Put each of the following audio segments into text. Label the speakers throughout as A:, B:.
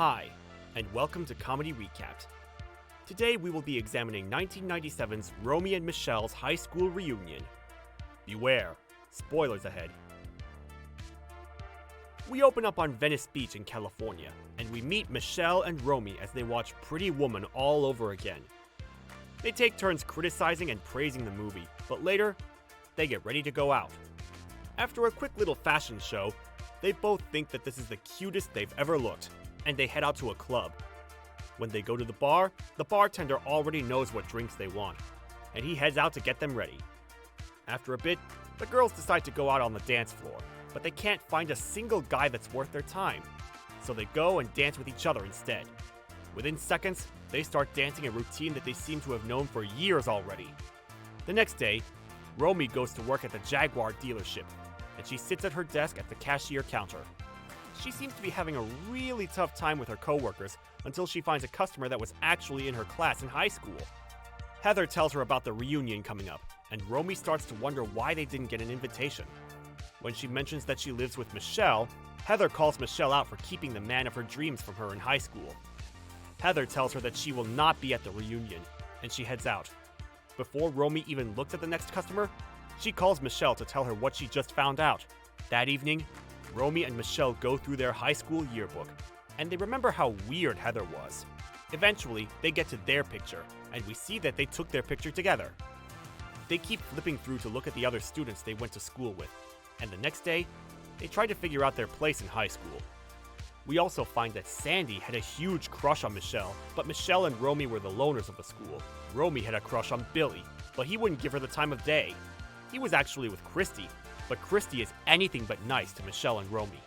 A: Hi, and welcome to Comedy Recapped. Today we will be examining 1997's Romy and Michelle's high school reunion. Beware, spoilers ahead. We open up on Venice Beach in California, and we meet Michelle and Romy as they watch Pretty Woman all over again. They take turns criticizing and praising the movie, but later, they get ready to go out. After a quick little fashion show, they both think that this is the cutest they've ever looked, and they head out to a club. When they go to the bar, the bartender already knows what drinks they want, and he heads out to get them ready. After a bit, the girls decide to go out on the dance floor, but they can't find a single guy that's worth their time, so they go and dance with each other instead. Within seconds, they start dancing a routine that they seem to have known for years already. The next day, Romy goes to work at the Jaguar dealership, and she sits at her desk at the cashier counter. She seems to be having a really tough time with her coworkers until she finds a customer that was actually in her class in high school. Heather tells her about the reunion coming up, and Romy starts to wonder why they didn't get an invitation. When she mentions that she lives with Michelle, Heather calls Michelle out for keeping the man of her dreams from her in high school. Heather tells her that she will not be at the reunion, and she heads out. Before Romy even looks at the next customer, she calls Michelle to tell her what she just found out. That evening, Romy and Michelle go through their high school yearbook, and they remember how weird Heather was. Eventually, they get to their picture, and we see that they took their picture together. They keep flipping through to look at the other students they went to school with, and the next day, they try to figure out their place in high school. We also find that Sandy had a huge crush on Michelle, but Michelle and Romy were the loners of the school. Romy had a crush on Billy, but he wouldn't give her the time of day. He was actually with Christy, but Christy is anything but nice to Michelle and Romy.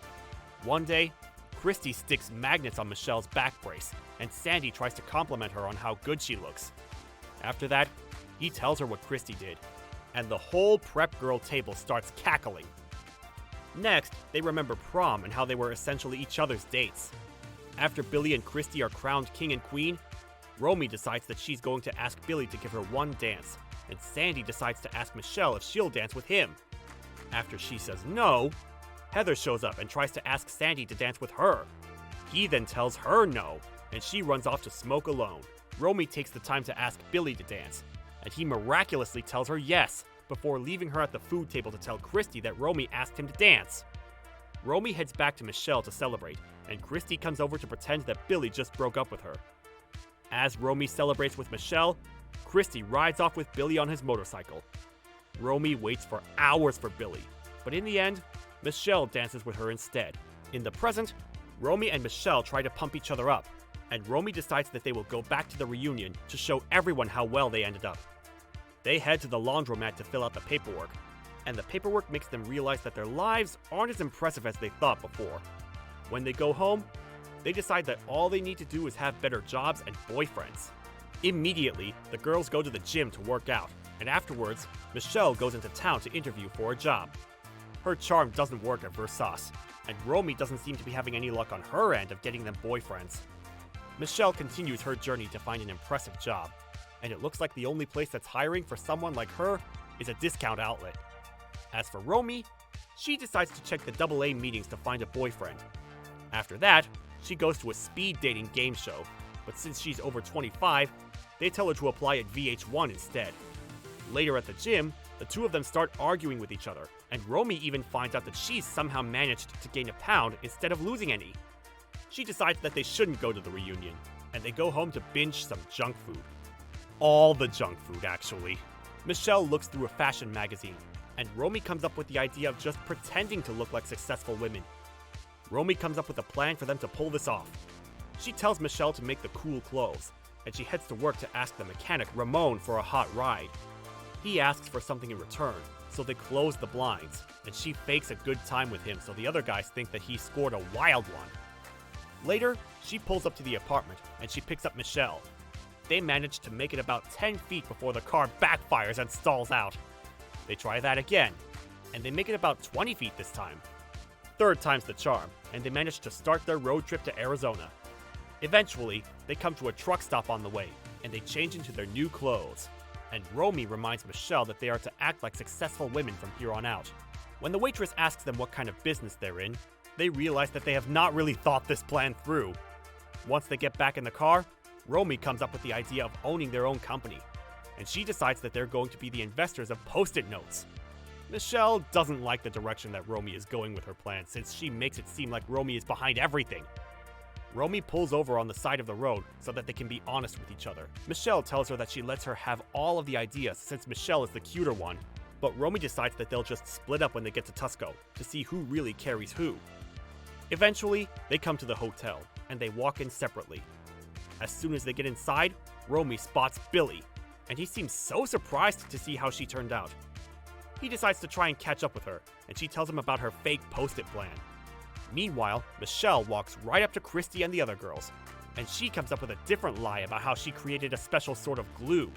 A: One day, Christy sticks magnets on Michelle's back brace, and Sandy tries to compliment her on how good she looks. After that, he tells her what Christy did, and the whole prep girl table starts cackling. Next, they remember prom and how they were essentially each other's dates. After Billy and Christy are crowned king and queen, Romy decides that she's going to ask Billy to give her one dance, and Sandy decides to ask Michelle if she'll dance with him. After she says no, Heather shows up and tries to ask Sandy to dance with her. He then tells her no, and she runs off to smoke alone. Romy takes the time to ask Billy to dance, and he miraculously tells her yes, before leaving her at the food table to tell Christy that Romy asked him to dance. Romy heads back to Michelle to celebrate, and Christy comes over to pretend that Billy just broke up with her. As Romy celebrates with Michelle, Christy rides off with Billy on his motorcycle. Romy waits for hours for Billy, but in the end, Michelle dances with her instead. In the present, Romy and Michelle try to pump each other up, and Romy decides that they will go back to the reunion to show everyone how well they ended up. They head to the laundromat to fill out the paperwork, and the paperwork makes them realize that their lives aren't as impressive as they thought before. When they go home, they decide that all they need to do is have better jobs and boyfriends. Immediately, the girls go to the gym to work out, and afterwards, Michelle goes into town to interview for a job. Her charm doesn't work at Versace, and Romy doesn't seem to be having any luck on her end of getting them boyfriends. Michelle continues her journey to find an impressive job, and it looks like the only place that's hiring for someone like her is a discount outlet. As for Romy, she decides to check the AA meetings to find a boyfriend. After that, she goes to a speed dating game show, but since she's over 25, they tell her to apply at VH1 instead. Later at the gym, the two of them start arguing with each other, and Romy even finds out that she's somehow managed to gain a pound instead of losing any. She decides that they shouldn't go to the reunion, and they go home to binge some junk food. All the junk food, actually. Michelle looks through a fashion magazine, and Romy comes up with the idea of just pretending to look like successful women. Romy comes up with a plan for them to pull this off. She tells Michelle to make the cool clothes, and she heads to work to ask the mechanic, Ramon, for a hot ride. He asks for something in return, so they close the blinds, and she fakes a good time with him so the other guys think that he scored a wild one. Later, she pulls up to the apartment, and she picks up Michelle. They manage to make it about 10 feet before the car backfires and stalls out. They try that again, and they make it about 20 feet this time. Third time's the charm, and they manage to start their road trip to Arizona. Eventually, they come to a truck stop on the way, and they change into their new clothes. And Romy reminds Michelle that they are to act like successful women from here on out. When the waitress asks them what kind of business they're in, they realize that they have not really thought this plan through. Once they get back in the car, Romy comes up with the idea of owning their own company, and she decides that they're going to be the investors of Post-it notes. Michelle doesn't like the direction that Romy is going with her plan, since she makes it seem like Romy is behind everything. Romy pulls over on the side of the road so that they can be honest with each other. Michelle tells her that she lets her have all of the ideas since Michelle is the cuter one, but Romy decides that they'll just split up when they get to Tusco to see who really carries who. Eventually, they come to the hotel, and they walk in separately. As soon as they get inside, Romy spots Billy, and he seems so surprised to see how she turned out. He decides to try and catch up with her, and she tells him about her fake Post-it plan. Meanwhile, Michelle walks right up to Christy and the other girls, and she comes up with a different lie about how she created a special sort of glue.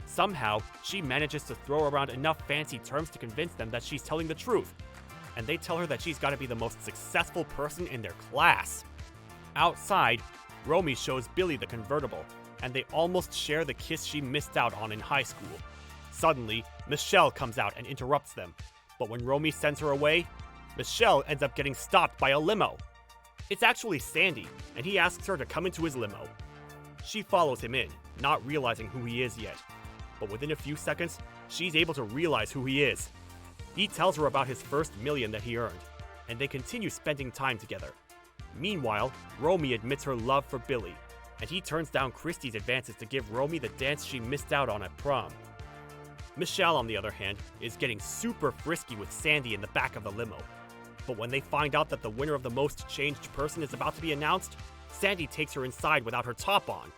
A: Somehow, she manages to throw around enough fancy terms to convince them that she's telling the truth, and they tell her that she's got to be the most successful person in their class. Outside, Romy shows Billy the convertible, and they almost share the kiss she missed out on in high school. Suddenly, Michelle comes out and interrupts them, but when Romy sends her away, Michelle ends up getting stopped by a limo. It's actually Sandy, and he asks her to come into his limo. She follows him in, not realizing who he is yet, but within a few seconds, she's able to realize who he is. He tells her about his first $1 million that he earned, and they continue spending time together. Meanwhile, Romy admits her love for Billy, and he turns down Christy's advances to give Romy the dance she missed out on at prom. Michelle, on the other hand, is getting super frisky with Sandy in the back of the limo. But when they find out that the winner of the most changed person is about to be announced, Sandy takes her inside without her top on.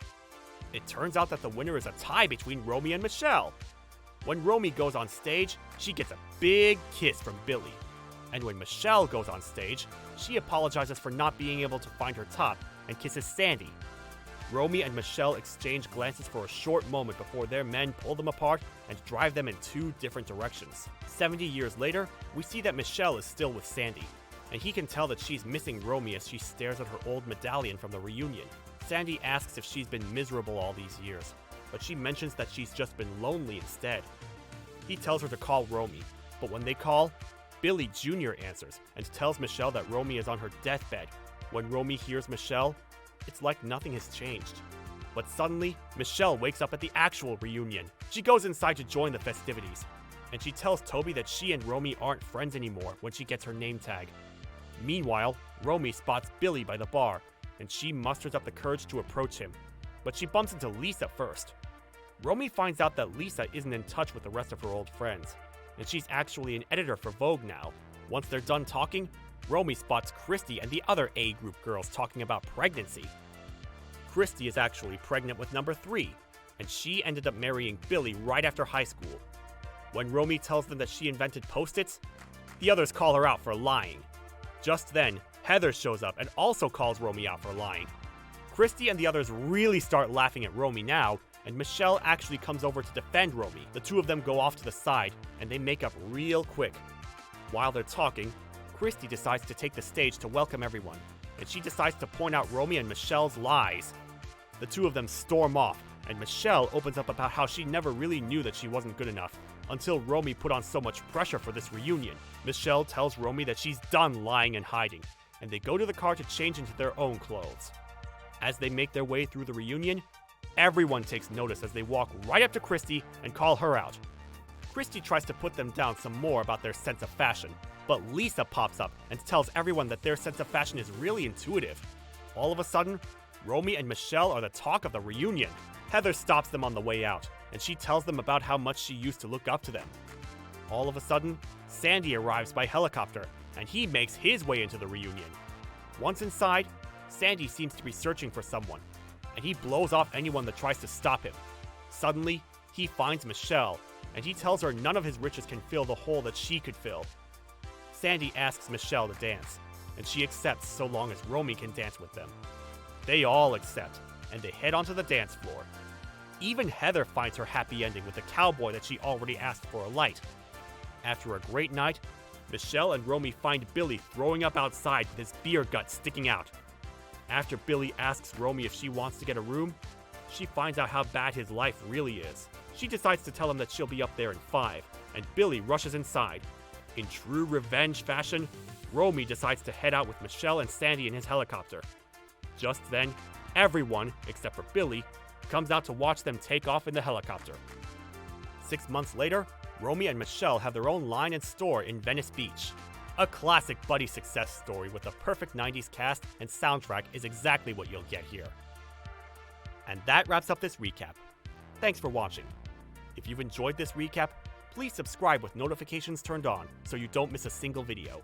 A: It turns out that the winner is a tie between Romy and Michelle. When Romy goes on stage, she gets a big kiss from Billy. And when Michelle goes on stage, she apologizes for not being able to find her top and kisses Sandy. Romy and Michelle exchange glances for a short moment before their men pull them apart and drive them in two different directions. 70 years later, we see that Michelle is still with Sandy, and he can tell that she's missing Romy as she stares at her old medallion from the reunion. Sandy asks if she's been miserable all these years, but she mentions that she's just been lonely instead. He tells her to call Romy, but when they call, Billy Jr. answers and tells Michelle that Romy is on her deathbed. When Romy hears Michelle, it's like nothing has changed. But suddenly, Michelle wakes up at the actual reunion. She goes inside to join the festivities, and she tells Toby that she and Romy aren't friends anymore when she gets her name tag. Meanwhile, Romy spots Billy by the bar, and she musters up the courage to approach him, but she bumps into Lisa first. Romy finds out that Lisa isn't in touch with the rest of her old friends, and she's actually an editor for Vogue now. Once they're done talking, Romy spots Christy and the other A group girls talking about pregnancy. Christy is actually pregnant with number 3, and she ended up marrying Billy right after high school. When Romy tells them that she invented Post-its, the others call her out for lying. Just then, Heather shows up and also calls Romy out for lying. Christy and the others really start laughing at Romy now, and Michelle actually comes over to defend Romy. The two of them go off to the side, and they make up real quick. While they're talking, Christy decides to take the stage to welcome everyone, and she decides to point out Romy and Michelle's lies. The two of them storm off, and Michelle opens up about how she never really knew that she wasn't good enough, until Romy put on so much pressure for this reunion. Michelle tells Romy that she's done lying and hiding, and they go to the car to change into their own clothes. As they make their way through the reunion, everyone takes notice as they walk right up to Christy and call her out. Christy tries to put them down some more about their sense of fashion, but Lisa pops up and tells everyone that their sense of fashion is really intuitive. All of a sudden, Romy and Michelle are the talk of the reunion. Heather stops them on the way out, and she tells them about how much she used to look up to them. All of a sudden, Sandy arrives by helicopter, and he makes his way into the reunion. Once inside, Sandy seems to be searching for someone, and he blows off anyone that tries to stop him. Suddenly, he finds Michelle, and he tells her none of his riches can fill the hole that she could fill. Sandy asks Michelle to dance, and she accepts so long as Romy can dance with them. They all accept, and they head onto the dance floor. Even Heather finds her happy ending with the cowboy that she already asked for a light. After a great night, Michelle and Romy find Billy throwing up outside with his beer gut sticking out. After Billy asks Romy if she wants to get a room, she finds out how bad his life really is. She decides to tell him that she'll be up there in 5, and Billy rushes inside. In true revenge fashion, Romy decides to head out with Michelle and Sandy in his helicopter. Just then, everyone, except for Billy, comes out to watch them take off in the helicopter. 6 months later, Romy and Michelle have their own line and store in Venice Beach. A classic buddy success story with a perfect 90s cast and soundtrack is exactly what you'll get here. And that wraps up this recap. Thanks for watching. If you've enjoyed this recap, please subscribe with notifications turned on so you don't miss a single video.